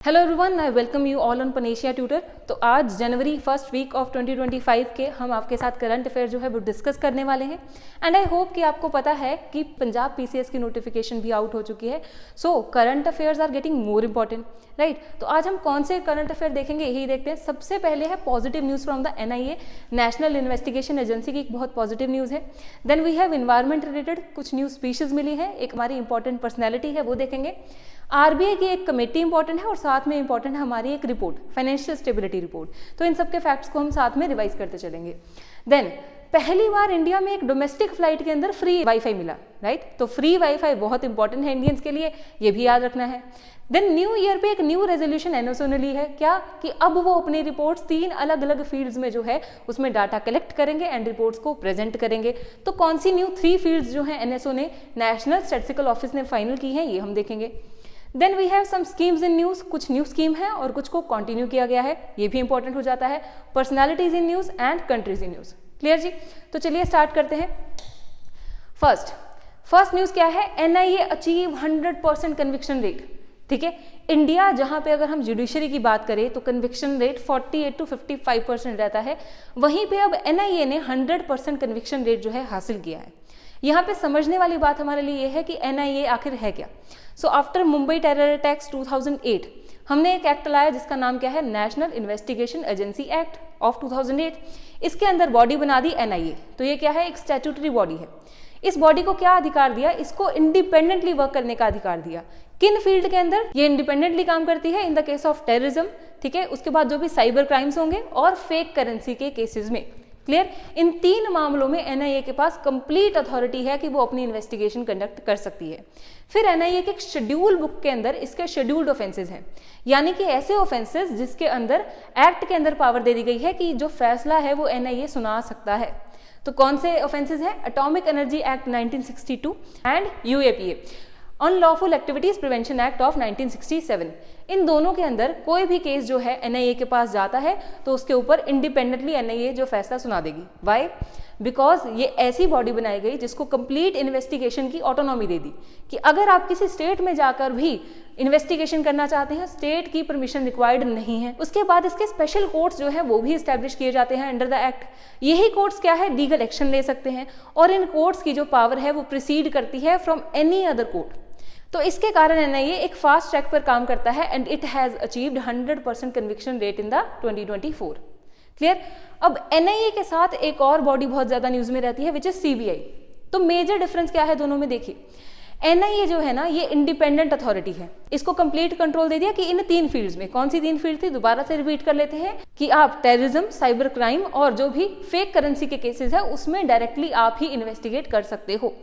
Hello everyone, I welcome you all on panacea tutor. तो आज जनवरी first week of 2025 के हम आपके साथ करंट अफेयर जो है वो डिस्कस करने वाले हैं। एंड आई होप कि आपको पता है कि पंजाब पीसीएस की नोटिफिकेशन भी आउट हो चुकी है। So current affairs are getting more important, right. तो आज हम कौन से करंट अफेयर देखेंगे यही देखते हैं। सबसे पहले है positive news from the NIA, national investigation agency की एक बहुत पॉजिटिव न्यूज़ है। Then we have environment related कुछ न्यू स्पीशीज मिली है, एक हमारी इंपॉर्टेंट पर्सनैलिटी है वो देखेंगे। आरबीआई की एक कमेटी इंपॉर्टेंट है और साथ में इंपॉर्टेंट है हमारी एक रिपोर्ट, फाइनेंशियल स्टेबिलिटी रिपोर्ट। तो इन सब के फैक्ट्स को हम साथ में रिवाइज करते चलेंगे। देन पहली बार इंडिया में एक डोमेस्टिक फ्लाइट के अंदर फ्री वाईफाई मिला, राइट। तो फ्री वाईफाई बहुत इंपॉर्टेंट है इंडियंस के लिए, ये भी याद रखना है। देन न्यू ईयर पे एक न्यू रेजोल्यूशन एनओसी ने ली है, क्या कि अब वो अपनी रिपोर्ट्स 3 अलग अलग फील्ड्स में जो है उसमें डाटा कलेक्ट करेंगे एंड रिपोर्ट्स को प्रेजेंट करेंगे। तो कौन सी न्यू 3 फील्ड्स जो है एनएसओ ने, नेशनल स्टैटिस्टिकल ऑफिस ने फाइनल की है, ये हम देखेंगे। Then we have some schemes in news, कुछ न्यू स्कीम है और कुछ को कंटिन्यू किया गया है, ये भी इंपॉर्टेंट हो जाता है। Personalities in news and countries in news. Clear जी। तो चलिए स्टार्ट करते हैं। फर्स्ट न्यूज़ क्या है, एनआईए अचीव 100% कन्विक्शन रेट। ठीक है, इंडिया जहां पे अगर हम जुडिशरी की बात करें तो कन्विक्शन रेट 48 to 55% रहता है, वहीं पे अब एनआईए ने 100% कन्विक्शन रेट जो है हासिल किया है। यहाँ पे समझने वाली बात हमारे लिए यह है कि एनआईए आखिर है क्या। So after Mumbai terror attacks 2008 हमने एक एक्ट लाया जिसका नाम क्या है, national investigation agency act of 2008। इसके अंदर बॉडी बना दी एनआईए। तो ये क्या है, एक स्टैट्यूटरी बॉडी है। इस बॉडी को क्या अधिकार दिया, इसको इंडिपेंडेंटली वर्क करने का अधिकार दिया। किन फील्ड के अंदर ये इंडिपेंडेंटली काम करती है, in the case of terrorism, ठीक है, उसके बाद जो भी साइबर क्राइम्स होंगे और फेक करेंसी के केसेस में। क्लियर, इन 3 मामलों में एनआईए के पास कंप्लीट अथॉरिटी है कि वो अपनी इन्वेस्टिगेशन कंडक्ट कर सकती है। फिर एनआईए के शेड्यूल बुक के अंदर इसके शेड्यूल्ड ऑफेंसेस हैं, यानी कि ऐसे ऑफेंसेस जिसके अंदर एक्ट के अंदर पावर दे दी गई है कि जो फैसला है वो एनआईए सुना सकता है। तो कौन से ऑफेंसेस हैं, atomic energy act 1962 and UAPA, unlawful activities prevention act of 1967। इन दोनों के अंदर कोई भी केस जो है एनआईए के पास जाता है तो उसके ऊपर इंडिपेंडेंटली एनआईए जो फैसला सुना देगी। वाई? बिकॉज ये ऐसी बॉडी बनाई गई जिसको कंप्लीट इन्वेस्टिगेशन की ऑटोनॉमी दे दी कि अगर आप किसी स्टेट में जाकर भी इन्वेस्टिगेशन करना चाहते हैं, स्टेट की परमिशन रिक्वायर्ड नहीं है। उसके बाद इसके स्पेशल कोर्ट्स जो है वो भी स्टैब्लिश किए जाते हैं अंडर द एक्ट। यही कोर्ट्स क्या है, लीगल एक्शन ले सकते हैं और इन कोर्ट्स की जो पावर है वो प्रिसीड करती है फ्रॉम एनी अदर कोर्ट। तो इसके कारण एनआईए एक फास्ट ट्रैक पर काम करता है and it has achieved 100% conviction rate in the 2024। Clear. अब एनआईए के साथ एक और बॉडी बहुत ज्यादा न्यूज में रहती है विच इज सीबीआई। तो मेजर डिफरेंस क्या है दोनों में, देखिए एनआईए जो है ना ये इंडिपेंडेंट अथॉरिटी है, इसको कंप्लीट कंट्रोल दे दिया कि इन 3 फील्ड्स में, कौन सी 3 फील्ड थी, दोबारा से रिपीट कर लेते हैं कि आप टेररिज्म, साइबर क्राइम और जो भी फेक करेंसी के केसेस है उसमें डायरेक्टली आप ही इन्वेस्टिगेट कर सकते हो।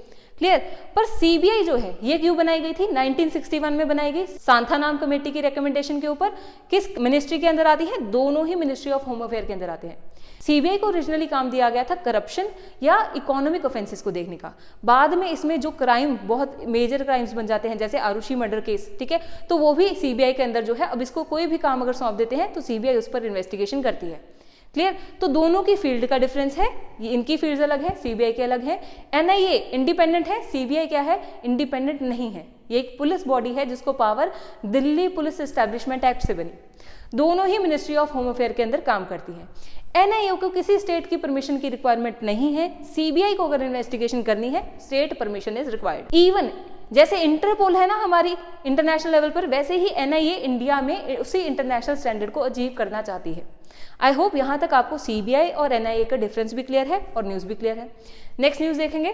क्लियर। पर सीबीआई जो है ये क्यों बनाई गई थी, 1961 में बनाई गई सांथा नाम कमेटी की रिकमेंडेशन के ऊपर। किस मिनिस्ट्री के अंदर आती है, दोनों ही मिनिस्ट्री ऑफ होम अफेयर के अंदर आते हैं। सीबीआई को ओरिजिनली काम दिया गया था करप्शन या इकोनॉमिक ऑफेंसेस को देखने का। बाद में इसमें जो क्राइम बहुत मेजर क्राइम्स बन जाते हैं जैसे आरुषि मर्डर केस, ठीक है, तो वो भी सीबीआई के अंदर जो है, अब इसको कोई भी काम अगर सौंप देते हैं तो सीबीआई उस पर इन्वेस्टिगेशन करती है। क्लियर। तो दोनों की फील्ड का डिफरेंस है, ये इनकी फील्ड अलग है, सीबीआई के अलग है। एनआईए इंडिपेंडेंट है, सीबीआई क्या है, इंडिपेंडेंट नहीं है। ये एक पुलिस बॉडी है जिसको power Delhi police establishment act से बनी। दोनों ही मिनिस्ट्री ऑफ होम अफेयर के अंदर काम करती है। एनआईए को किसी स्टेट की परमिशन की रिक्वायरमेंट नहीं है। सीबीआई को अगर इन्वेस्टिगेशन करनी है state permission is required. Even जैसे इंटरपोल है ना हमारी इंटरनेशनल लेवल पर, वैसे ही एनआईए इंडिया में उसी इंटरनेशनल स्टैंडर्ड को अचीव करना चाहती है। आई होप यहां तक आपको सीबीआई और एनआईए का डिफरेंस भी क्लियर है और न्यूज भी क्लियर है। नेक्स्ट न्यूज देखेंगे।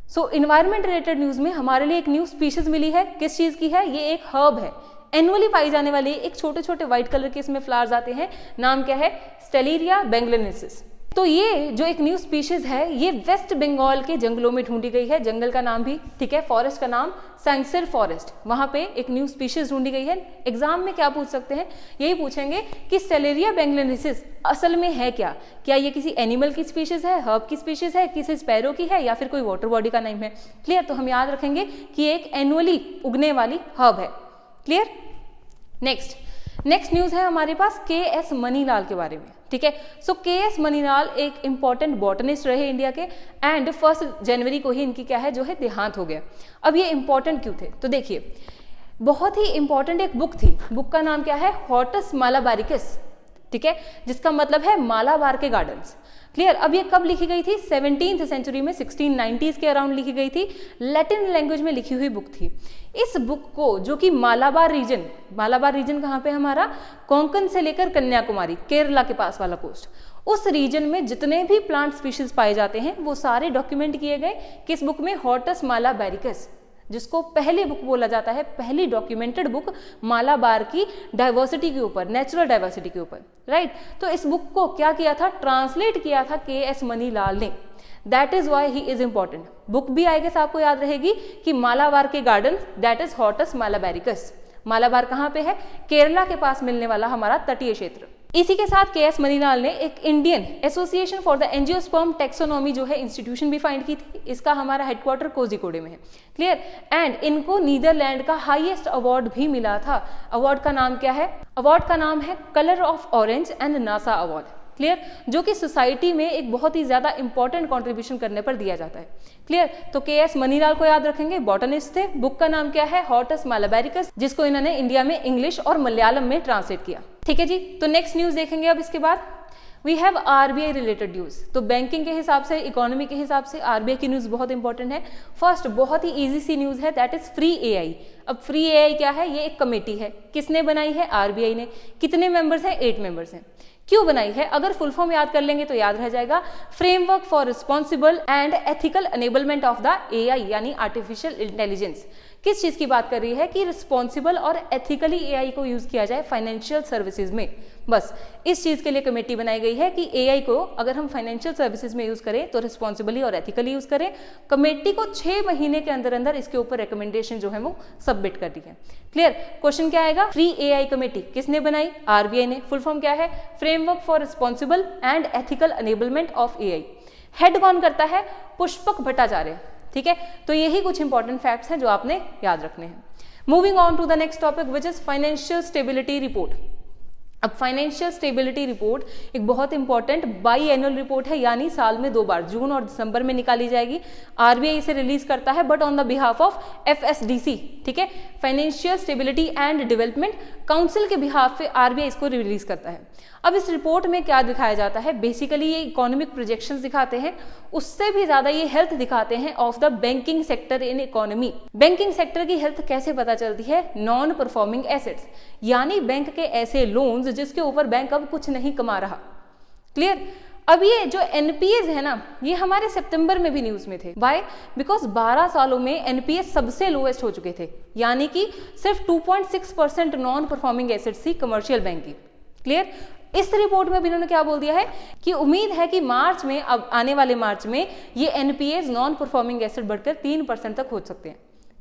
सो इन्वायरमेंट रिलेटेड न्यूज में हमारे लिए एक न्यू स्पीशीज मिली है। किस चीज की है, ये एक हर्ब है, एनुअली पाई जाने वाली एक छोटे छोटे व्हाइट कलर के इसमें फ्लावर्स आते हैं। नाम क्या है, स्टेलेरिया बेंगलोनेसिस। तो ये जो एक न्यू स्पीशीज है ये वेस्ट बंगाल के जंगलों में ढूंढी गई है। जंगल का नाम भी, ठीक है, फॉरेस्ट का नाम सैंगसिर फॉरेस्ट, वहां पे एक न्यू स्पीशीज ढूंढी गई है। एग्जाम में क्या पूछ सकते हैं, यही पूछेंगे कि स्टेलेरिया बेंगलोनेसिस असल में है क्या ये किसी एनिमल की स्पीशीज है, हर्ब की स्पीशीज है, किसी स्पैरो की है या फिर कोई वाटर बॉडी का नाम है। क्लियर। तो हम याद रखेंगे कि एक एनुअली उगने वाली हर्ब है। क्लियर। नेक्स्ट न्यूज है हमारे पास के.एस. मनीलाल के बारे में। ठीक है, सो के.एस. मनीलाल एक इंपॉर्टेंट बॉटनिस्ट रहे इंडिया के एंड 1 जनवरी को ही इनकी क्या है जो है देहांत हो गया। अब ये इंपॉर्टेंट क्यों थे, तो देखिए बहुत ही इंपॉर्टेंट एक बुक थी, बुक का नाम क्या है, हॉर्टस मालाबारिकस, ठीक है, जिसका मतलब है मालाबार के गार्डन्स। क्लियर। अब ये कब लिखी गई थी, 17th सेंचुरी में, 1690s के अराउंड लिखी गई थी, लैटिन लैंग्वेज में लिखी हुई बुक थी। इस बुक को, जो कि मालाबार रीजन कहाँ पे हमारा, कोंकण से लेकर कन्याकुमारी, केरला के पास वाला कोस्ट, उस रीजन में जितने भी प्लांट स्पीशीज पाए जाते हैं वो सारे डॉक्यूमेंट किए गए किस बुक में, हॉर्टस मालाबारिकस, जिसको पहली बुक बोला जाता है, पहली डॉक्यूमेंटेड बुक मालाबार की डाइवर्सिटी के ऊपर, नेचुरल डाइवर्सिटी के ऊपर, राइट। तो इस बुक को क्या किया था, ट्रांसलेट किया था के.एस. मनीलाल ने। That is why he is important. Book भी आएगा, आपको याद रहेगी कि मालाबार के garden, that is Hortus Malabaricus. Malabar कहाँ पे है, केरला के पास मिलने वाला हमारा तटीय क्षेत्र। इसी के साथ के.एस. मनीलाल ने एक Indian association for the angiosperm taxonomy जो है इंस्टीट्यूशन भी फाइंड की थी। इसका हमारा हेडक्वार्टर कोझिकोडे में है। क्लियर। एंड इनको नीदरलैंड का हाईएस्ट अवार्ड भी मिला था। अवार्ड का नाम क्या है, अवार्ड का नाम है colour of orange and NASA award. Clear. जो कि सोसाइटी में एक बहुत ही ज्यादा इंपॉर्टेंट कंट्रीब्यूशन करने पर दिया जाता है। क्लियर। तो के.एस. मनीलाल को याद रखेंगे, बॉटनिस्ट थे। बुक का नाम क्या है, हॉर्टस मालाबारिकस, जिसको इन्होंने इंडिया में इंग्लिश और मलयालम में ट्रांसलेट किया। ठीक है जी। तो नेक्स्ट न्यूज देखेंगे अब इसके बाद। We have RBI related news. तो बैंकिंग के हिसाब से, इकोनॉमी के हिसाब से आरबीआई की न्यूज बहुत इंपॉर्टेंट है। फर्स्ट बहुत ही इजी सी न्यूज है, दैट इज फ्री एआई। अब फ्री एआई क्या है, ये एक कमेटी है। किसने बनाई है, आरबीआई ने। कितने मेंबर्स हैं, 8 मेंबर्स हैं। क्यों बनाई है, अगर फुल फॉर्म याद कर लेंगे तो याद रह जाएगा, framework for responsible and ethical enablement of the AI, यानी आर्टिफिशियल इंटेलिजेंस। किस चीज की बात कर रही है कि रिस्पॉन्सिबल और एथिकली एआई को यूज किया जाए फाइनेंशियल सर्विसेज में। बस इस चीज के लिए कमेटी बनाई गई है कि एआई को अगर हम फाइनेंशियल सर्विसेज में यूज करें तो रिस्पॉन्सिबली और एथिकली यूज करें। कमेटी को 6 महीने के अंदर अंदर इसके ऊपर रिकमेंडेशन जो है वो सबमिट कर दी है। क्लियर। क्वेश्चन क्या आएगा, फ्री एआई कमेटी किसने बनाई, आरबीआई ने। फुल फॉर्म क्या है, framework for responsible and ethical enablement of AI. Head कौन करता है, पुष्पक भट्टाचार्य। ठीक है। तो यही कुछ इंपॉर्टेंट फैक्ट्स हैं जो आपने याद रखने हैं। Moving on to the next topic which is financial stability report. अब फाइनेंशियल स्टेबिलिटी रिपोर्ट एक बहुत इंपॉर्टेंट बाई एनुअल रिपोर्ट है, यानी साल में 2 बार, जून और दिसंबर में निकाली जाएगी। आरबीआई इसे रिलीज करता है but on the behalf of FSDC. ठीक है, financial stability and development council के बिहाफ पे आरबीआई इसको रिलीज करता है। अब इस रिपोर्ट में क्या दिखाया जाता है, बेसिकली ये इकोनॉमिक प्रोजेक्शंस दिखाते हैं, उससे भी ज्यादा ये हेल्थ दिखाते हैं of the banking sector in economy. Banking sector की हेल्थ कैसे पता चलती है, नॉन परफॉर्मिंग एसेट्स, यानी बैंक के ऐसे लोन्स जिसके ऊपर बैंक अब कुछ नहीं कमा रहा। क्लियर। अब ये जो एनपीएस है ना, ये हमारे सितंबर में भी न्यूज में थे। व्हाई, बिकॉज 12 सालों में एनपीएस सबसे लोएस्ट हो चुके थे, यानी कि सिर्फ 2.6% नॉन परफॉर्मिंग एसेट्स थी कमर्शियल बैंक की। क्लियर। इस रिपोर्ट में भी इन्होंने क्या बोल दिया है कि उम्मीद है कि मार्च में, अब आने वाले मार्च में, ये एनपीएस नॉन परफॉर्मिंग एसेट बढ़कर 3% तक हो सकते हैं।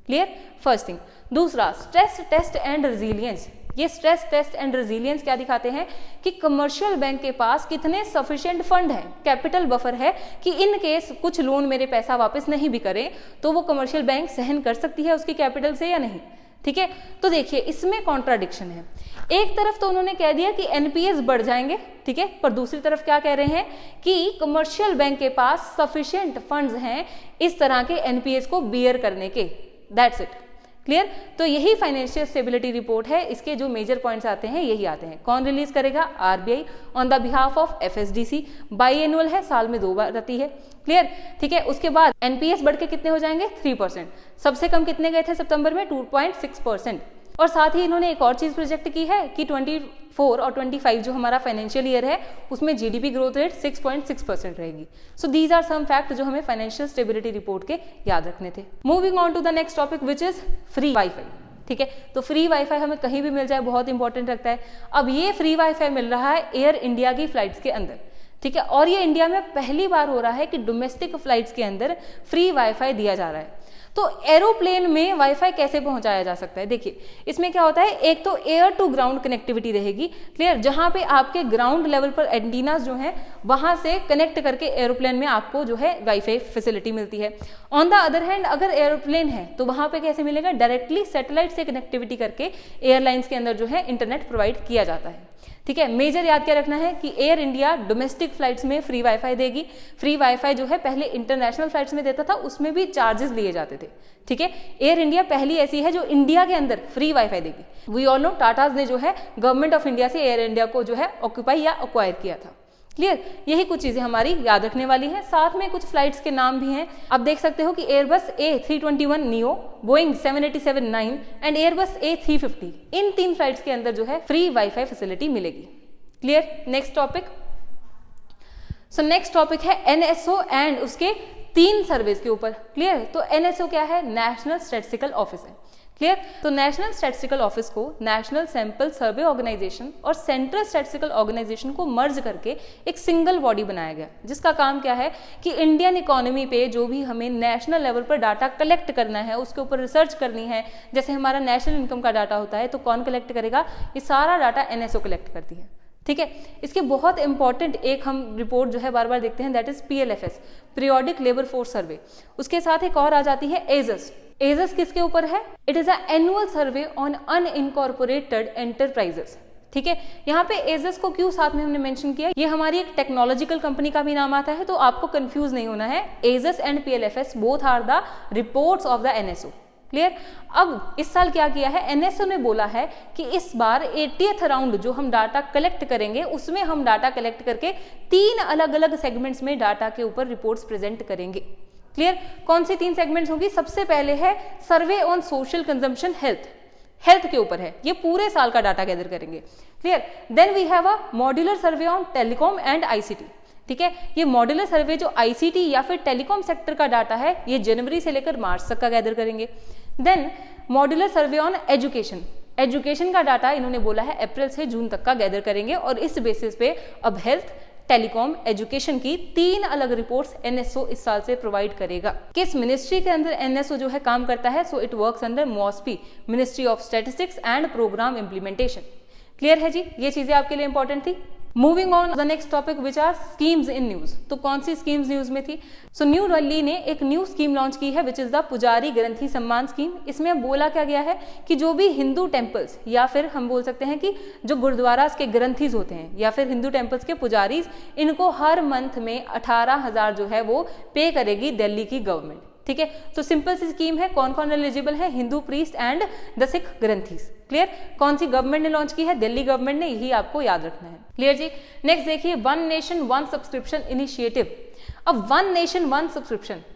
Clear, first thing. दूसरा, स्ट्रेस टेस्ट एंड रेजिलियंस। ये स्ट्रेस टेस्ट एंड रेजिलियंस क्या दिखाते हैं कि कमर्शियल बैंक के पास कितने सफिशिएंट फंड है, कैपिटल बफर है, कि इन केस कुछ लोन मेरे पैसा वापस नहीं भी करे तो वो कमर्शियल बैंक सहन कर सकती है उसकी कैपिटल से या नहीं। ठीक है, तो देखिए इसमें कॉन्ट्राडिक्शन है। एक तरफ तो उन्होंने कह दिया कि एनपीएस बढ़ जाएंगे, ठीक है, पर दूसरी तरफ क्या कह रहे हैं कि कमर्शियल बैंक के पास सफिशिएंट फंड्स हैं इस तरह के एनपीएस को बियर करने के। That's it. क्लियर। तो यही फाइनेंशियल स्टेबिलिटी रिपोर्ट है, इसके जो मेजर पॉइंट्स आते हैं यही आते हैं। कौन रिलीज करेगा, RBI on the behalf of FSDC. Biannual है, साल में 2 बार आती है। क्लियर, ठीक है। उसके बाद एनपीएस बढ़ के कितने हो जाएंगे, 3%। सबसे कम कितने गए थे सितंबर में, 2.6%। और साथ ही इन्होंने एक और चीज प्रोजेक्ट की है कि 24 और 25 जो हमारा फाइनेंशियल ईयर है उसमें जीडीपी ग्रोथ रेट 6.6% रहेगी। So these are some fact जो हमें फाइनेंशियल स्टेबिलिटी रिपोर्ट के याद रखने थे। Moving on to the next topic which is free WiFi. ठीक है, तो फ्री वाईफाई हमें कहीं भी मिल जाए बहुत इंपॉर्टेंट रखता है। अब ये फ्री वाईफाई मिल रहा है एयर इंडिया की फ्लाइट्स के अंदर। ठीक है, और ये इंडिया में पहली बार हो रहा है कि डोमेस्टिक फ्लाइट्स के अंदर फ्री वाईफाई दिया जा रहा है। तो एरोप्लेन में वाईफाई कैसे पहुंचाया जा सकता है, देखिए इसमें क्या होता है, एक तो एयर टू ग्राउंड कनेक्टिविटी रहेगी। क्लियर, जहां पे आपके ग्राउंड लेवल पर एंटीनास जो हैं वहां से कनेक्ट करके एरोप्लेन में आपको जो है वाईफाई फैसिलिटी मिलती है। ऑन द अदर हैंड अगर एरोप्लेन है तो वहां पे कैसे मिलेगा, डायरेक्टली सैटेलाइट से कनेक्टिविटी करके एयरलाइंस के अंदर जो है इंटरनेट प्रोवाइड किया जाता है। ठीक है। मेजर याद क्या रखना है कि एयर इंडिया डोमेस्टिक फ्लाइट्स में फ्री वाईफाई देगी। फ्री वाईफाई जो है पहले इंटरनेशनल फ्लाइट्स में देता था, उसमें भी चार्जेस लिए जाते थे। ठीक है, एयर इंडिया पहली ऐसी है जो इंडिया के अंदर फ्री वाईफाई देगी। वी ऑल नो टाटाज ने जो है गवर्नमेंट ऑफ इंडिया से एयर इंडिया को जो है ऑक्यूपाई या अक्वायर किया था। क्लियर, यही कुछ चीजें हमारी याद रखने वाली हैं। साथ में कुछ फ्लाइट्स के नाम भी हैं, आप देख सकते हो कि Airbus A321 neo, Boeing 787-9 and Airbus A350, in 3 flights के अंदर जो है फ्री वाईफाई फैसिलिटी मिलेगी। Clear, next topic. So next topic है NSO एंड उसके 3 सर्वेस के ऊपर। क्लियर, तो NSO क्या है? नेशनल स्टैटिस्टिकल ऑफिस है। क्लियर, तो नेशनल स्टैटिस्टिकल ऑफिस को नेशनल सैंपल सर्वे ऑर्गेनाइजेशन और सेंट्रल स्टैटिस्टिकल ऑर्गेनाइजेशन को मर्ज करके एक सिंगल बॉडी बनाया गया, जिसका काम क्या है कि इंडियन इकोनॉमी पे जो भी हमें नेशनल लेवल पर डाटा कलेक्ट करना है, उसके ऊपर रिसर्च करनी है। जैसे हमारा नेशनल इनकम का डाटा होता है, तो कौन कलेक्ट करेगा? ये सारा डाटा NSO कलेक्ट करती है। ठीक है, इसके बहुत इंपॉर्टेंट एक हम रिपोर्ट जो है बार बार देखते हैं, that is PLFS, periodic labour force survey. उसके साथ एक और आ जाती है एजस। एजस किसके ऊपर है? It is a annual survey on unincorporated enterprises. ठीक है, यहाँ पे एजस को क्यों साथ में हमने मेंशन किया? ये हमारी एक टेक्नोलॉजिकल कंपनी का भी नाम आता है, तो आपको कंफ्यूज नहीं होना है। एजस and PLFS both are the reports of the NSO। Clear, अब इस साल क्या किया है? NSO ने बोला है कि इस बार 80th राउंड जो हम डाटा कलेक्ट करेंगे, उसमें हम डाटा कलेक्ट करके 3 अलग अलग सेगमेंट्स में डाटा के ऊपर रिपोर्ट्स प्रेजेंट करेंगे। क्लियर, कौन सी 3 सेगमेंट्स होंगी? सबसे पहले है survey on social consumption health, health के ऊपर है, ये पूरे साल का डाटा गैदर करेंगे। Clear, then we have a modular survey on telecom and ICT। ठीक है, ये मॉड्यूलर सर्वे जो ICT या फिर टेलीकॉम सेक्टर का डाटा है, ये जनवरी से लेकर मार्च तक का गैदर करेंगे। Then modular survey on education, education का डाटा इन्होंने बोला है अप्रैल से जून तक का गैदर करेंगे, और इस बेसिस पे अब हेल्थ, टेलीकॉम, एजुकेशन की 3 अलग रिपोर्ट्स NSO इस साल से प्रोवाइड करेगा। किस मिनिस्ट्री के अंदर NSO जो है काम करता है? So it works under MOSPI, ministry of statistics and programme implementation. Clear है जी, ये चीजें आपके लिए इंपॉर्टेंट थी। Moving on the next topic which are schemes in news. तो कौन सी स्कीम्स न्यूज में थी? सो न्यू दिल्ली ने एक न्यू स्कीम लॉन्च की है विच इज द पुजारी ग्रंथी सम्मान स्कीम। इसमें बोला क्या गया है कि जो भी हिंदू टेम्पल्स या फिर हम बोल सकते हैं कि जो गुरुद्वारास के ग्रंथीज होते हैं या फिर हिंदू टेम्पल्स के पुजारीज, इनको हर मंथ में 18,000 जो है वो पे करेगी दिल्ली की गवर्नमेंट। ठीक है, तो सिंपल सी स्कीम है। कौन कौन एलिजिबल है? Hindu priest and the Sikh granthis. Clear, कौन सी गवर्नमेंट ने लॉन्च की है? दिल्ली गवर्नमेंट ने, यही आपको याद रखना है। क्लियर जी, नेक्स्ट देखिए one nation one subscription initiative. अब वन नेशन वन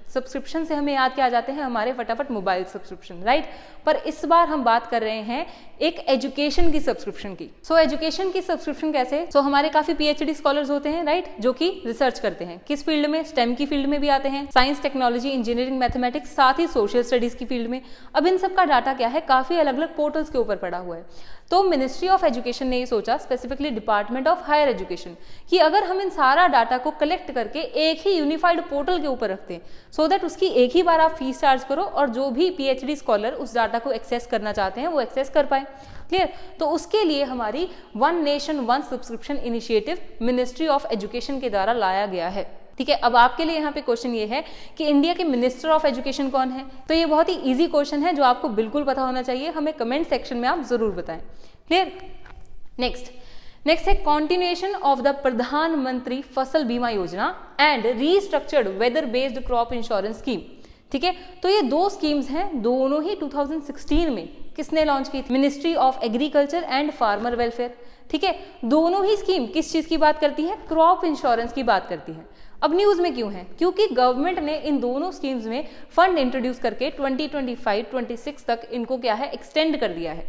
सब्सक्रिप्शन से हमें याद क्या आ जाते हैं? हमारे फटाफट मोबाइल सब्सक्रिप्शन, राइट। पर इस बार हम बात कर रहे हैं एक एजुकेशन की सब्सक्रिप्शन की। सो एजुकेशन की सब्सक्रिप्शन कैसे? सो हमारे काफी PhD स्कॉलर्स होते हैं, राइट, जो कि रिसर्च करते हैं। किस फील्ड में? स्टेम की फील्ड में भी आते हैं, साइंस, टेक्नोलॉजी, इंजीनियरिंग, मैथमेटिक्स, साथ ही सोशल स्टडीज की फील्ड में। अब इन सब का डाटा क्या है? काफी अलग अलग पोर्टल्स के ऊपर पड़ा हुआ है। तो मिनिस्ट्री ऑफ एजुकेशन ने ये सोचा, specifically department of higher education, कि अगर हम इन सारा डाटा को कलेक्ट करके एक ही यूनिफाइड पोर्टल के ऊपर रखते हैं, सो दैट उसकी एक ही बार आप फीस चार्ज करो और जो भी PhD स्कॉलर उस डाटा को एक्सेस करना चाहते हैं वो एक्सेस कर पाए। क्लियर, तो उसके लिए हमारी one nation one subscription initiative ministry of education के द्वारा लाया गया है। ठीक है, अब आपके लिए यहाँ पे क्वेश्चन ये है कि इंडिया के मिनिस्टर ऑफ एजुकेशन कौन है? तो ये बहुत ही इजी क्वेश्चन है जो आपको बिल्कुल पता होना चाहिए। हमें कमेंट सेक्शन में आप जरूर बताएं। क्लियर, नेक्स्ट है continuation of the Pradhan Mantri Fasal Bima Yojana and restructured weather based crop insurance scheme. ठीक है, तो ये 2 स्कीम्स हैं, दोनों ही 2016 में किसने लॉन्च की थी? Ministry of agriculture and farmer welfare. ठीक है, दोनों ही स्कीम किस चीज की बात करती है? क्रॉप इंश्योरेंस की बात करती है। अब न्यूज में क्यों है? क्योंकि गवर्नमेंट ने इन दोनों स्कीम्स में फंड इंट्रोड्यूस करके 2025-26 तक इनको क्या है? एक्सटेंड कर दिया है।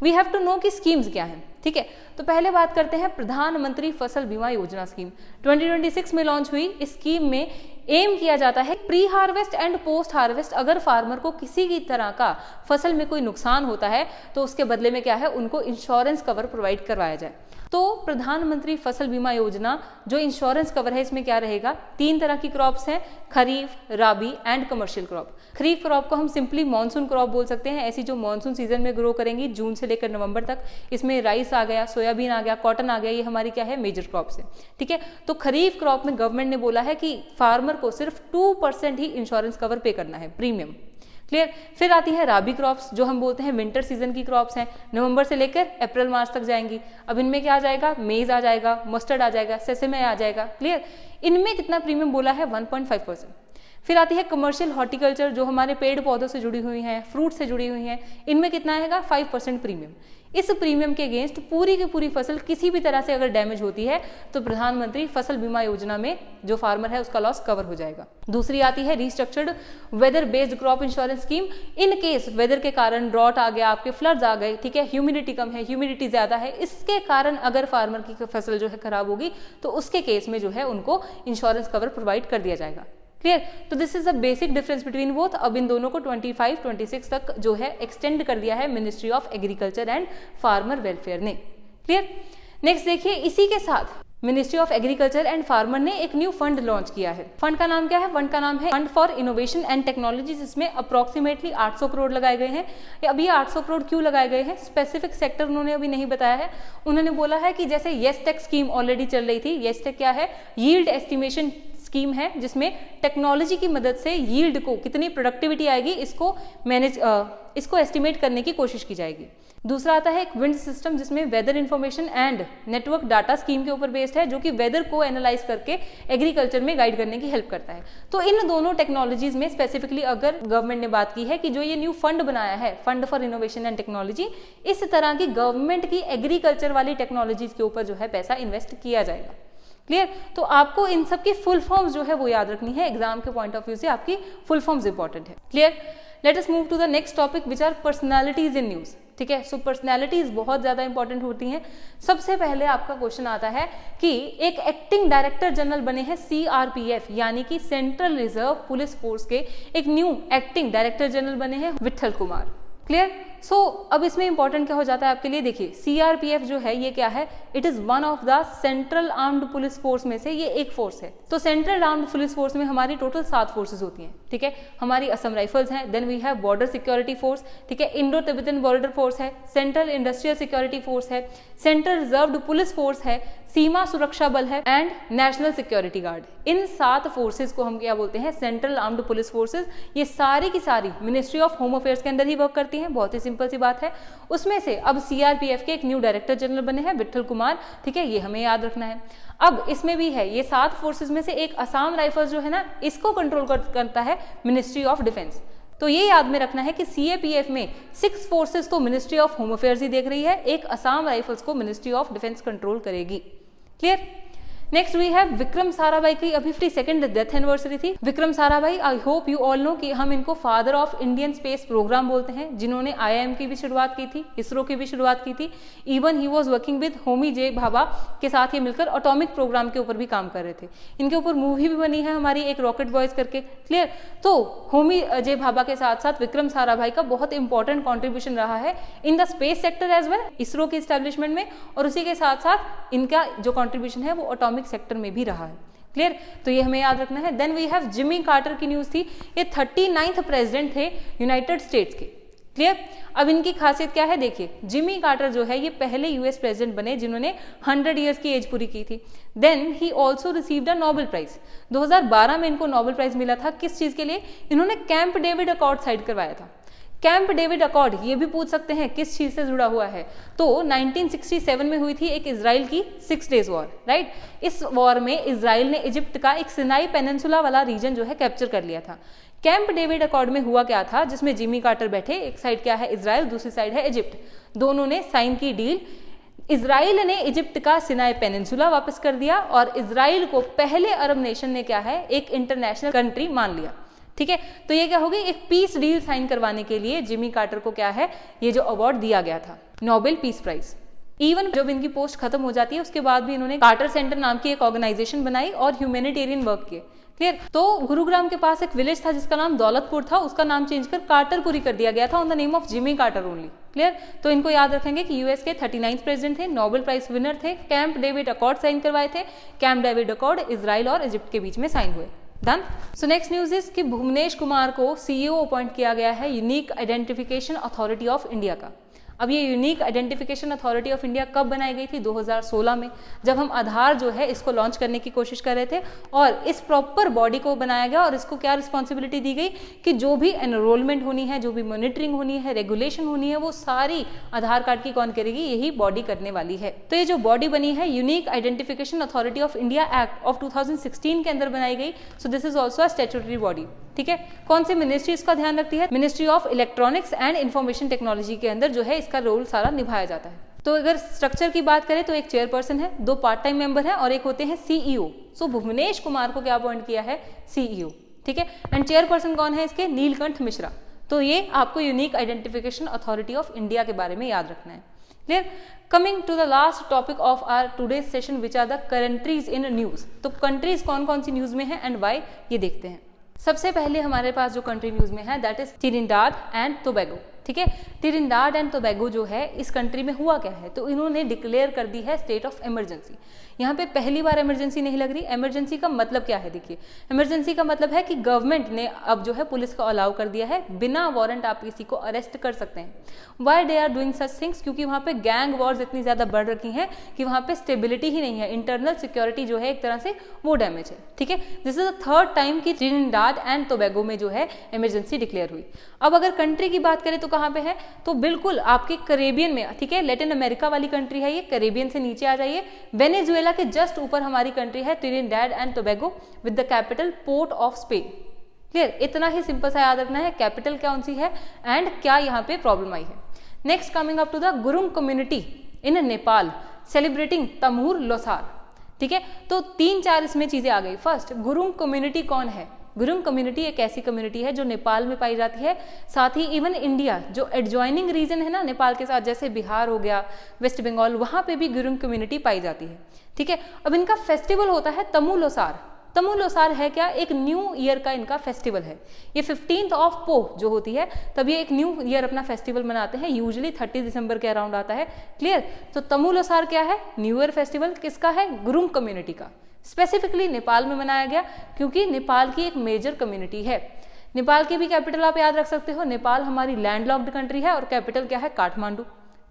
वी हैव टू नो कि स्कीम्स क्या हैं। ठीक है, तो पहले बात करते हैं प्रधानमंत्री फसल बीमा योजना स्कीम। 2026 में लॉन्च हुई। इस स्कीम में एम किया जाता है pre harvest and post harvest अगर फार्मर को किसी की तरह का फसल में कोई नुकसान होता है तो उसके बदले में क्या है? उनको इंश्योरेंस कवर प्रोवाइड करवाया जाए। तो प्रधानमंत्री फसल बीमा योजना जो इंश्योरेंस कवर है, इसमें क्या रहेगा? 3 तरह की क्रॉप्स हैं, kharif, rabi and commercial crop. Kharif crop को हम सिंपली मॉनसून क्रॉप बोल सकते हैं, ऐसी जो मॉनसून सीजन में ग्रो करेंगी जून से लेकर नवंबर तक। इसमें राइस आ गया, सोयाबीन आ गया, कॉटन आ गया, ये हमारी क्या है? मेजर क्रॉप्स है। ठीक है, तो खरीफ क्रॉप में गवर्नमेंट ने बोला है कि फार्मर को सिर्फ 2% ही इंश्योरेंस कवर पे करना है, प्रीमियम। क्लियर। फिर आती है राबी क्रॉप्स, जो हम बोलते हैं विंटर सीजन की क्रॉप्स हैं, नवंबर से लेकर अप्रैल मार्च तक जाएंगी। अब इनमें क्या आ जाएगा, मेज आ जाएगा, मस्टर्ड आ जाएगा, सेसेमे आ जाएगा। क्लियर। इनमें कितना प्रीमियम बोला है, 1.5%। फिर आती है कमर्शियल हॉर्टिकल्चर, जो हमारे पेड़ पौधों से जुड़ी हुई हैं, फ्रूट से जुड़ी हुई हैं, इनमें कितना आएगा, 5% प्रीमियम। इस प्रीमियम के अगेंस्ट पूरी की पूरी फसल किसी भी तरह से अगर डैमेज होती है तो प्रधानमंत्री फसल बीमा योजना में जो फार्मर है उसका लॉस कवर हो जाएगा। दूसरी आती है restructured weather based crop insurance scheme. In case weather के कारण ड्रॉट आ गया, आपके फ्लड्स आ गए, ठीक है, ह्यूमिडिटी कम है, ह्यूमिडिटी ज्यादा है, इसके कारण अगर फार्मर की फसल जो है खराब होगी तो उसके केस में जो है उनको इंश्योरेंस कवर प्रोवाइड कर दिया जाएगा। क्लियर। तो this is a basic difference between both. अब इन दोनों को 25-26 तक जो है एक्सटेंड कर दिया है ministry of agriculture and farmer welfare ने। क्लियर। नेक्स्ट देखिए, इसी के साथ ministry of agriculture and farmer ने एक न्यू फंड लॉन्च किया है। फंड का नाम क्या है, फंड का नाम है fund for innovation and technology, जिसमें अप्रोक्सीमेटली 800 करोड़ लगाए गए हैं। अभी 800 करोड़ क्यों लगाए गए हैं, स्पेसिफिक सेक्टर उन्होंने अभी नहीं बताया है। उन्होंने बोला है कि जैसे येसटेक स्कीम ऑलरेडी चल रही थी, येसटेक क्या है, यील्ड एस्टिमेशन स्कीम है, जिसमें टेक्नोलॉजी की मदद से यील्ड को कितनी प्रोडक्टिविटी आएगी इसको एस्टिमेट करने की कोशिश की जाएगी। दूसरा आता है एक विंड सिस्टम, जिसमें weather information and network data scheme के ऊपर बेस्ड है, जो कि वेदर को एनालाइज करके एग्रीकल्चर में गाइड करने की हेल्प करता है। तो इन दोनों टेक्नोलॉजीज में स्पेसिफिकली अगर गवर्नमेंट ने बात की है कि जो ये न्यू फंड बनाया है, fund for innovation and technology, इस तरह की गवर्नमेंट की एग्रीकल्चर वाली टेक्नोलॉजीज के ऊपर जो है पैसा इन्वेस्ट किया जाएगा। क्लियर। तो आपको इन सब की फुल फॉर्म्स जो है वो याद रखनी है, एग्जाम के पॉइंट ऑफ व्यू से आपकी फुल फॉर्म्स इंपॉर्टेंट है। Clear. Let us move to the next topic which are personalities in news. ठीक है, सो पर्सनैलिटीज बहुत ज्यादा इंपॉर्टेंट होती हैं। सबसे पहले आपका क्वेश्चन आता है कि एक एक्टिंग डायरेक्टर जनरल बने हैं CRPF यानी कि सेंट्रल रिजर्व पुलिस फोर्स के एक न्यू एक्टिंग डायरेक्टर जनरल बने हैं विठल कुमार। क्लियर। सो अब इसमें इंपॉर्टेंट क्या हो जाता है आपके लिए, देखिए CRPF जो है ये क्या है, it is one of the central armed police force में से ये एक फोर्स है। तो सेंट्रल आर्म्ड पुलिस फोर्स में हमारी टोटल 7 फोर्सेस होती हैं। ठीक है, हमारी असम राइफल्स हैं, then we have border security force, ठीक है, इंडो तिब्बतन बॉर्डर फोर्स है, सेंट्रल इंडस्ट्रियल सिक्योरिटी फोर्स है, सेंट्रल रिजर्व्ड पुलिस फोर्स है, सीमा सुरक्षा बल है एंड नेशनल सिक्योरिटी गार्ड। इन 7 फोर्सेस को हम क्या बोलते हैं, सेंट्रल आर्म्ड पुलिस फोर्सेस। ये सारी की सारी मिनिस्ट्री ऑफ होम अफेयर्स के अंदर ही वर्क करती हैं, बहुत ही सिंपल सी बात है। उसमें से अब CRPF के एक न्यू डायरेक्टर जनरल बने हैं विठल कुमार। ठीक है, ये हमें याद रखना है। अब इसमें भी है, ये 7 फोर्सेस में से एक असम राइफल्स जो है ना, इसको कंट्रोल करता है मिनिस्ट्री ऑफ डिफेंस। तो ये याद में रखना है कि CAPF में 6 फोर्सेस को मिनिस्ट्री ऑफ होम अफेयर्स ही देख रही है, एक असम राइफल्स को मिनिस्ट्री ऑफ डिफेंस कंट्रोल करेगी। Clear. Next we have Vikram Sarabhai की अभी 52nd डेथ एनिवर्सरी थी। Vikram Sarabhai, I hope you all know कि हम इनको father of Indian space programme बोलते हैं, जिन्होंने IIM की भी शुरुआत की थी, इसरो की भी शुरुआत की थी। Even he was working with Homi J Bhabha के साथ ये मिलकर एटॉमिक प्रोग्राम के ऊपर भी काम कर रहे थे। इनके ऊपर मूवी भी बनी है हमारी, एक रॉकेट बॉयज करके। क्लियर। तो होमी जे भाभा के साथ साथ विक्रम साराभाई का बहुत इंपॉर्टेंट कॉन्ट्रीब्यूशन रहा है in the space sector as well, ISRO के एस्टेब्लिशमेंट में, और उसी के साथ साथ इनका जो कॉन्ट्रीब्यूशन है वो एटॉमिक सेक्टर में भी रहा है। क्लियर। तो ये हमें याद रखना है। Then we have Jimmy Carter की न्यूज थी, ये 39th प्रेसिडेंट थे यूनाइटेड स्टेट्स के। क्लियर। अब इनकी खासियत क्या है, देखिए जिमी कार्टर जो है ये पहले US प्रेसिडेंट बने जिन्होंने 100 ईयर्स की एज पूरी की थी। Then he also received a Nobel prize. 2012 में इनको नोबेल प्राइज मिला था, किस चीज के लिए, इन्होंने कैंप डेविड अकॉर्ड साइन करवाया था। कैंप डेविड अकॉर्ड, ये भी पूछ सकते हैं किस चीज से जुड़ा हुआ है, तो 1967 में हुई थी एक इजराइल की 6 डेज वॉर, राइट। इस वॉर में इजराइल ने इजिप्ट का एक सिनाई पेनिनसुला वाला रीजन जो है कैप्चर कर लिया था। कैंप डेविड अकॉर्ड में हुआ क्या था, जिसमें जिमी कार्टर बैठे, एक साइड क्या है इजराइल, दूसरी साइड है इजिप्ट, दोनों ने साइन की डील। इजराइल ने इजिप्ट का सिनाई पेनिनसुला वापस कर दिया और इजराइल को पहले अरब नेशन ने क्या है, एक इंटरनेशनल कंट्री मान लिया। ठीक है, तो ये क्या होगी, एक पीस डील साइन करवाने के लिए जिमी कार्टर को क्या है, ये जो अवार्ड दिया गया था, नोबेल पीस प्राइज। इवन जब इनकी पोस्ट खत्म हो जाती है उसके बाद भी इन्होंने कार्टर सेंटर नाम की एक ऑर्गेनाइजेशन बनाई और ह्यूमैनिटेरियन वर्क किए। क्लियर। तो गुरुग्राम के पास एक विलेज था जिसका नाम दौलतपुर था, उसका नाम चेंज कर कार्टरपुरी कर दिया गया था on the name of Jimmy Carter only. Clear. तो इनको याद रखेंगे कि US के 39th प्रेसिडेंट थे, नोबेल प्राइज विनर थे, कैंप डेविड अकॉर्ड साइन करवाए थे। कैंप डेविड अकॉर्ड इजराइल और इजिप्ट के बीच में साइन हुए। Done. So next news is कि भुवनेश कुमार को CEO अपॉइंट किया गया है unique identification authority of India का। अब ये unique identification authority of India कब बनाई गई थी? 2016 में, जब हम आधार जो है इसको लॉन्च करने की कोशिश कर रहे थे, और इस प्रॉपर बॉडी को बनाया गया और इसको क्या रिस्पॉन्सिबिलिटी दी गई कि जो भी एनरोलमेंट होनी है, जो भी मॉनिटरिंग होनी है, रेगुलेशन होनी है, वो सारी आधार कार्ड की कौन करेगी? यही बॉडी करने वाली है। तो ये जो बॉडी बनी है unique identification authority of India act of 2016 के अंदर बनाई गई। So this is also a statutory body. ठीक है, कौन सी मिनिस्ट्री इसका ध्यान रखती है? Ministry of electronics and information technology के अंदर जो है इसका रोल सारा निभाया जाता है। तो अगर स्ट्रक्चर की बात करें तो एक चेयरपर्सन है, 2 पार्ट टाइम मेंबर हैं और एक होते हैं सीईओ। सो भुवनेश कुमार को क्या अपॉइंट किया है? सीईओ। ठीक है, एंड चेयरपर्सन कौन है इसके? नीलकंठ मिश्रा। तो ये आपको unique identification authority of India के बारे में याद रखना है। Clear? Coming to the last topic of our today's session which are the countries in news. तो कंट्रीज कौन कौन सी न्यूज में है एंड वाई, ये देखते हैं। सबसे पहले हमारे पास जो कंट्री न्यूज में है that is Trinidad and Tobago. ठीक है, ट्रिनिडाद एंड टोबैगो जो है इस कंट्री में हुआ क्या है? तो इन्होंने डिक्लेयर कर दी है स्टेट ऑफ इमरजेंसी। यहाँ पे पहली बार इमरजेंसी नहीं लग रही। इमरजेंसी का मतलब क्या है? देखिए, इमरजेंसी का मतलब है कि गवर्नमेंट ने अब जो है पुलिस को अलाउ कर दिया है, बिना वारंट आप किसी को अरेस्ट कर सकते हैं। Why they are doing such things? क्योंकि वहाँ पे गैंग वॉर्स इतनी ज्यादा बढ़ रखी हैं कि वहाँ पे स्टेबिलिटी ही नहीं है, इंटरनल सिक्योरिटी जो है एक तरह से वो डैमेज है। ठीक है, this is the third time कि ट्रिनिडाद एंड टोबैगो में जो है इमरजेंसी डिक्लेयर हुई। अब अगर कंट्री की बात करें तो कहाँ पे है? तो बिल्कुल आपके कैरेबियन में। ठीक है, लैटिन अमेरिका वाली कंट्री है ये। कैरेबियन से नीचे आ जाइए, वेनेजुएला के जस्ट ऊपर हमारी कंट्री है Trinidad and Tobago with the capital port of Spain. Clear? इतना ही सिंपल सा याद रखना है, कैपिटल कौन सी है एंड क्या यहाँ पे प्रॉब्लम आई है। Next, coming up to the Gurung community in Nepal celebrating Tamu Losar. ठीक है, तो 3-4 इसमें चीजें आ गई। फर्स्ट, गुरुंग कम्युनिटी कौन है? गुरुंग कम्युनिटी एक ऐसी कम्युनिटी है जो नेपाल में पाई जाती है, साथ ही इवन इंडिया जो एडजॉइनिंग रीजन है ना नेपाल के साथ, जैसे बिहार हो गया, वेस्ट बंगाल, वहां पे भी गुरुंग कम्युनिटी पाई जाती है। ठीक है, अब इनका फेस्टिवल होता है तमु लोसार। तमु लोसार है क्या? एक न्यू ईयर का इनका फेस्टिवल है। ये 15th ऑफ पोह जो होती है तब ये एक न्यू ईयर अपना फेस्टिवल मनाते हैं, यूजुअली 30 दिसंबर के अराउंड आता है। क्लियर? तो तमु लोसार क्या है? न्यू ईयर फेस्टिवल किसका है? गुरुंग कम्युनिटी का। स्पेसिफिकली नेपाल में मनाया गया क्योंकि नेपाल की एक मेजर कम्युनिटी है। नेपाल की भी कैपिटल आप याद रख सकते हो, नेपाल हमारी लैंडलॉक्ड कंट्री है और कैपिटल क्या है? Kathmandu.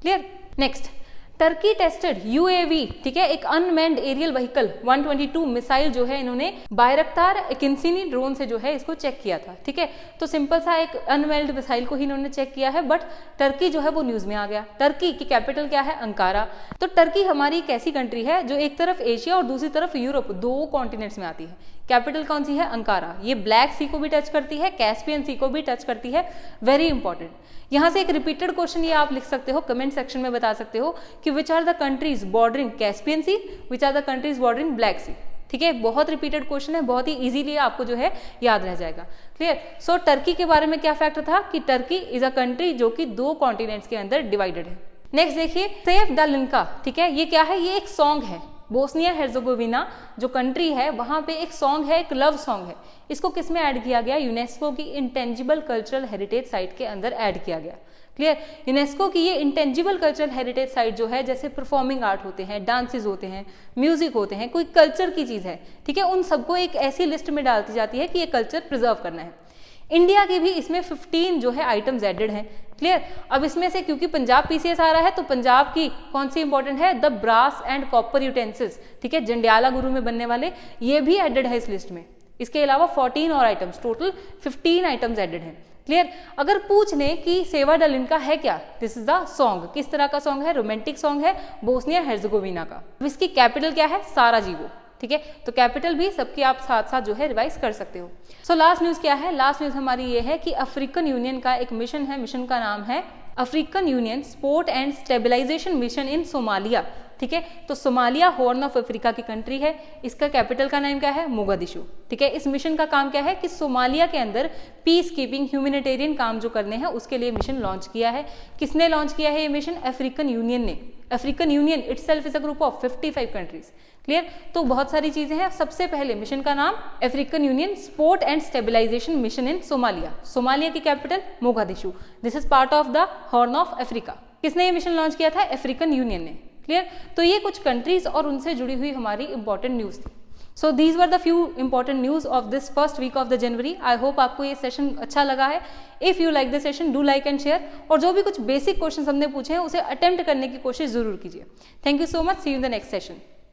Clear? Next, Turkey tested UAV. ठीक है, एक अनमैन्ड एरियल व्हीकल 122 मिसाइल जो है इन्होंने बायरक्तार किंसिनी ड्रोन से जो है इसको चेक किया था। ठीक है, तो सिंपल सा एक अनमैन्ड मिसाइल को ही इन्होंने चेक किया है, बट टर्की जो है वो न्यूज में आ गया। टर्की की कैपिटल क्या है? अंकारा। तो टर्की हमारी एक ऐसी कंट्री है जो एक तरफ एशिया और दूसरी तरफ यूरोप, 2 कॉन्टिनेंट्स में आती है। कैपिटल कौन सी है? अंकारा। ये ब्लैक सी को भी टच करती है, कैस्पियन सी को भी टच करती है। Very important. यहाँ से एक रिपीटेड क्वेश्चन ये आप लिख सकते हो, कमेंट सेक्शन में बता सकते हो कि which are the countries bordering Caspian Sea, which are the countries bordering Black Sea. ठीक है, बहुत रिपीटेड क्वेश्चन है, बहुत ही इजीली आपको जो है याद रह जाएगा। क्लियर? सो टर्की के बारे में क्या फैक्ट था कि टर्की इज अ कंट्री जो कि 2 कॉन्टिनेंट्स के अंदर डिवाइडेड है। नेक्स्ट देखिए, सेफ द लिंका। ठीक है, ये क्या है? ये एक सॉन्ग है। बोस्निया हेर्जेगोविना जो कंट्री है वहां पे एक सॉन्ग है, एक लव सॉन्ग है। इसको किस में ऐड किया गया? यूनेस्को की इंटेंजिबल कल्चरल हेरिटेज साइट के अंदर ऐड किया गया। क्लियर? यूनेस्को की ये इंटेंजिबल कल्चरल हेरिटेज साइट जो है, जैसे परफॉर्मिंग आर्ट होते हैं, डांसेस होते हैं, म्यूजिक होते हैं, कोई कल्चर की चीज है, ठीक है, उन सबको एक ऐसी लिस्ट में डालती जाती है कि ये कल्चर प्रिजर्व करना है। इंडिया के भी इसमें 15 जो है आइटम्स एडेड हैं। क्लियर? अब इसमें से क्योंकि पंजाब पीसीएस आ रहा है तो पंजाब की कौन सी इंपॉर्टेंट है? The brass and copper utensils. ठीक है, जंडियाला गुरु में बनने वाले, ये भी एडेड है इस लिस्ट में। इसके अलावा 14 और आइटम्स, टोटल 15 आइटम्स एडेड हैं। क्लियर? अगर पूछ लें कि सेवा द लिंका है क्या, दिस इज द सॉन्ग। किस तरह का सॉन्ग है? रोमांटिक सॉन्ग है, बोस्निया हेर्जेगोविना का। इसकी कैपिटल क्या है? साराजेवो। ठीक है, तो कैपिटल भी सबकी आप साथ साथ जो है रिवाइज कर सकते हो। सो लास्ट न्यूज क्या है? लास्ट न्यूज हमारी ये है कि अफ्रीकन यूनियन का एक मिशन है, मिशन का नाम है African union support and stabilisation mission in Somalia. ठीक है, तो सोमालिया हॉर्न ऑफ अफ्रीका की कंट्री है, इसका कैपिटल का नाम क्या है? मोगादिशु। ठीक है, इस मिशन का काम क्या है कि सोमालिया के अंदर पीस कीपिंग ह्यूमैनिटेरियन काम जो करने हैं उसके लिए मिशन लॉन्च किया है। किसने लॉन्च किया है ये मिशन? अफ्रीकन यूनियन ने। African union itself is a group of 55 countries. Clear? तो बहुत सारी चीजें हैं। सबसे पहले मिशन का नाम African union support and stabilisation mission in Somalia. Somalia की capital Mogadishu. This is part of the Horn of Africa. किसने ये मिशन लॉन्च किया था? अफ्रीकन यूनियन ने। क्लियर? तो ये कुछ कंट्रीज और उनसे जुड़ी हुई हमारी इंपॉर्टेंट न्यूज थी। So these were the few important news of this first week of the January. I hope आपको ये सेशन अच्छा लगा है। If you like the session, do like and share, और जो भी कुछ बेसिक क्वेश्चन हमने पूछे हैं उसे अटेम्प्ट करने की कोशिश जरूर कीजिए। Thank you so much, see you in the next session.